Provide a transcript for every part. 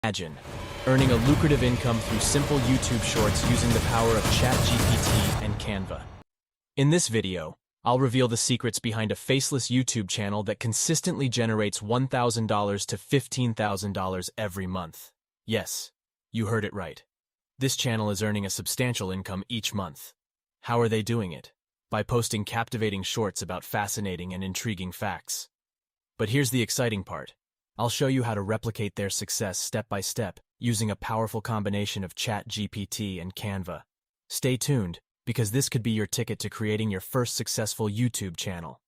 Imagine earning a lucrative income through simple YouTube shorts using the power of ChatGPT and Canva. In this video, I'll reveal the secrets behind a faceless YouTube channel that consistently generates $1,000 to $15,000 every month. Yes, you heard it right. This channel is earning a substantial income each month. How are they doing it? By posting captivating shorts about fascinating and intriguing facts. But here's the exciting part. I'll show you how to replicate their success step by step using a powerful combination of ChatGPT and Canva. Stay tuned, because this could be your ticket to creating your first successful YouTube channel.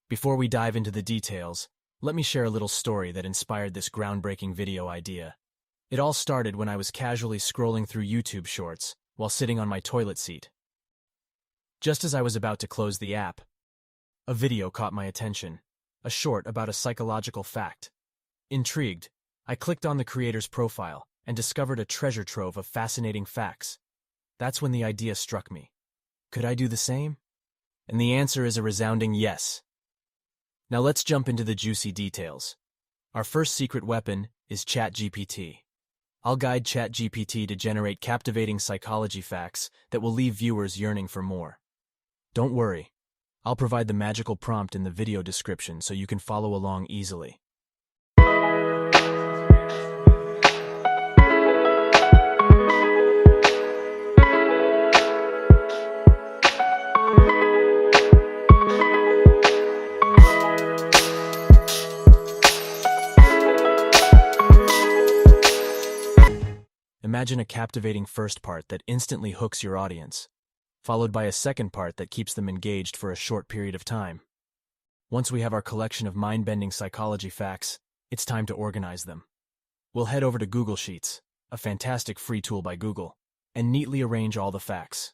Before we dive into the details, let me share a little story that inspired this groundbreaking video idea. It all started when I was casually scrolling through YouTube Shorts while sitting on my toilet seat. Just as I was about to close the app, a video caught my attention, a short about a psychological fact. Intrigued, I clicked on the creator's profile and discovered a treasure trove of fascinating facts. That's when the idea struck me. Could I do the same? And the answer is a resounding yes. Now let's jump into the juicy details. Our first secret weapon is ChatGPT. I'll guide ChatGPT to generate captivating psychology facts that will leave viewers yearning for more. Don't worry, I'll provide the magical prompt in the video description so you can follow along easily. Imagine a captivating first part that instantly hooks your audience, followed by a second part that keeps them engaged for a short period of time. Once we have our collection of mind-bending psychology facts, it's time to organize them. We'll head over to Google Sheets, a fantastic free tool by Google, and neatly arrange all the facts.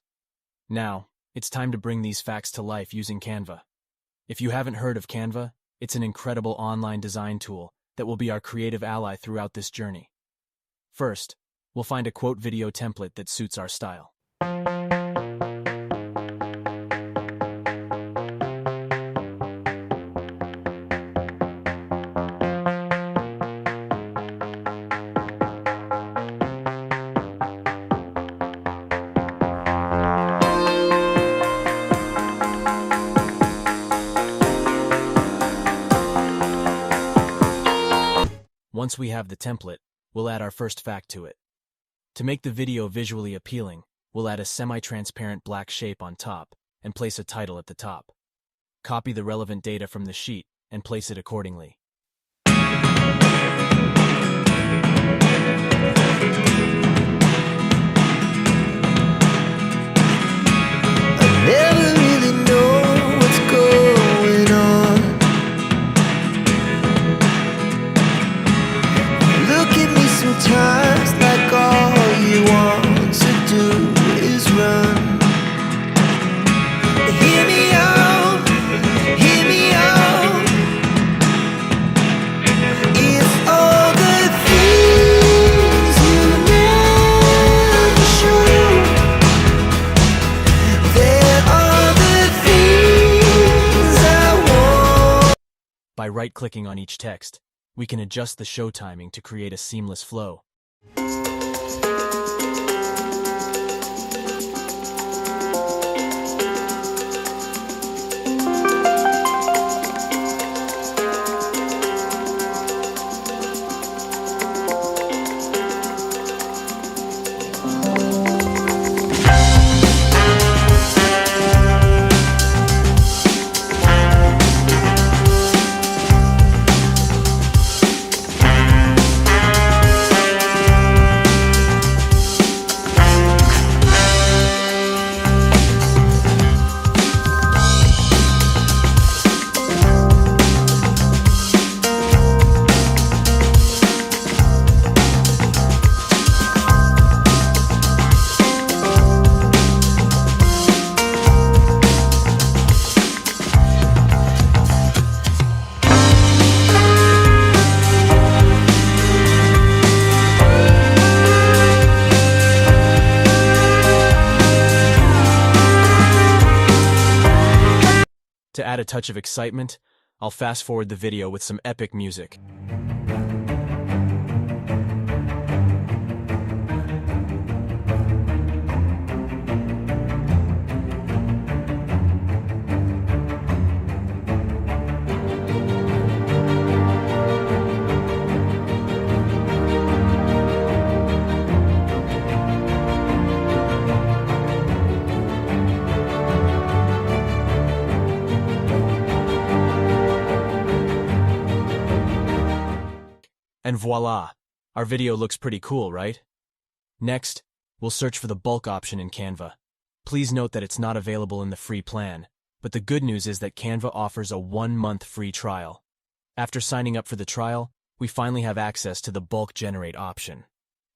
Now, it's time to bring these facts to life using Canva. If you haven't heard of Canva, it's an incredible online design tool that will be our creative ally throughout this journey. First, we'll find a quote video template that suits our style. Once we have the template, we'll add our first fact to it. To make the video visually appealing, we'll add a semi-transparent black shape on top and place a title at the top. Copy the relevant data from the sheet and place it accordingly. I never really know what's going on. Look at me sometimes like all you want to do is run. Hear me out, hear me out. If all the things you never show, there are the things I want. By right-clicking on each text, we can adjust the show timing to create a seamless flow. To add a touch of excitement, I'll fast forward the video with some epic music. And voila! Our video looks pretty cool, right? Next, we'll search for the bulk option in Canva. Please note that it's not available in the free plan, but the good news is that Canva offers a 1-month free trial. After signing up for the trial, we finally have access to the bulk generate option.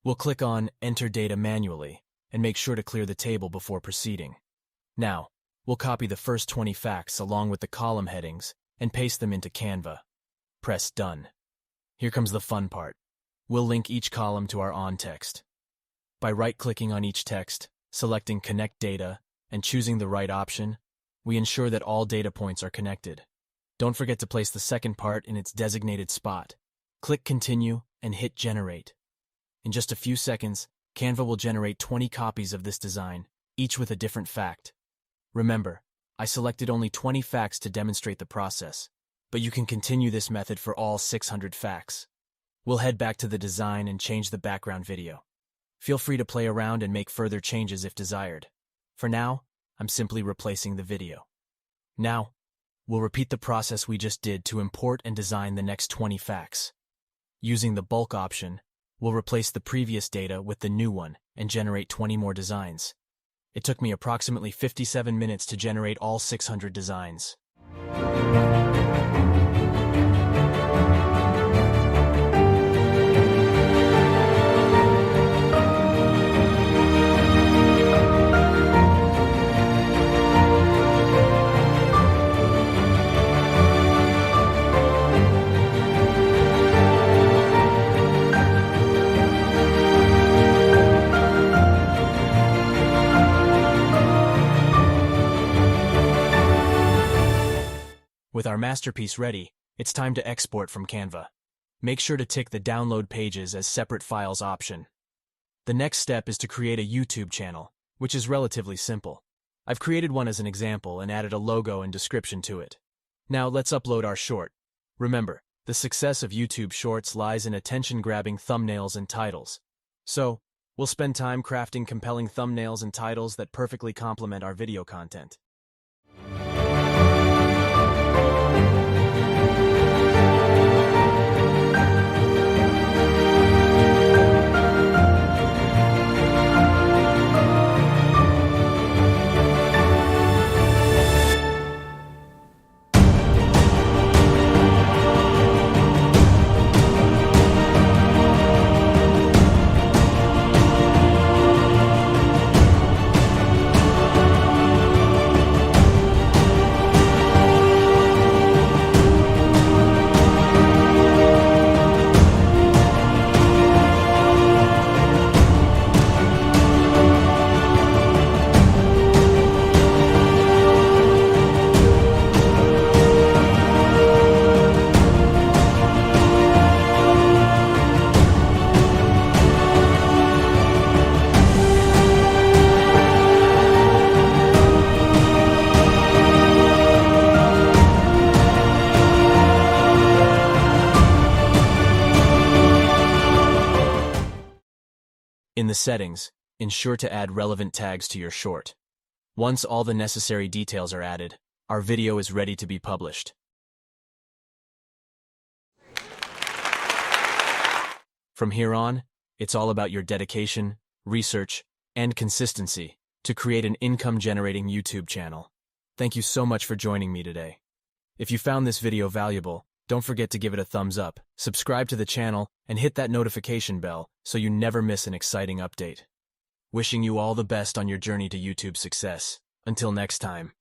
We'll click on Enter Data Manually and make sure to clear the table before proceeding. Now, we'll copy the first 20 facts along with the column headings and paste them into Canva. Press Done. Here comes the fun part. We'll link each column to our on text. By right-clicking on each text, selecting Connect Data, and choosing the right option, we ensure that all data points are connected. Don't forget to place the second part in its designated spot. Click Continue and hit Generate. In just a few seconds, Canva will generate 20 copies of this design, each with a different fact. Remember, I selected only 20 facts to demonstrate the process, but you can continue this method for all 600 facts. We'll head back to the design and change the background video. Feel free to play around and make further changes if desired. For now, I'm simply replacing the video. Now, we'll repeat the process we just did to import and design the next 20 facts. Using the bulk option, we'll replace the previous data with the new one and generate 20 more designs. It took me approximately 57 minutes to generate all 600 designs. With our masterpiece ready, it's time to export from Canva. Make sure to tick the Download Pages as separate files option. The next step is to create a YouTube channel, which is relatively simple. I've created one as an example and added a logo and description to it. Now let's upload our short. Remember, the success of YouTube Shorts lies in attention-grabbing thumbnails and titles. So, we'll spend time crafting compelling thumbnails and titles that perfectly complement our video content. In the settings, ensure to add relevant tags to your short. Once all the necessary details are added, our video is ready to be published. From here on, it's all about your dedication, research, and consistency to create an income-generating YouTube channel. Thank you so much for joining me today. If you found this video valuable, don't forget to give it a thumbs up, subscribe to the channel, and hit that notification bell so you never miss an exciting update. Wishing you all the best on your journey to YouTube success. Until next time.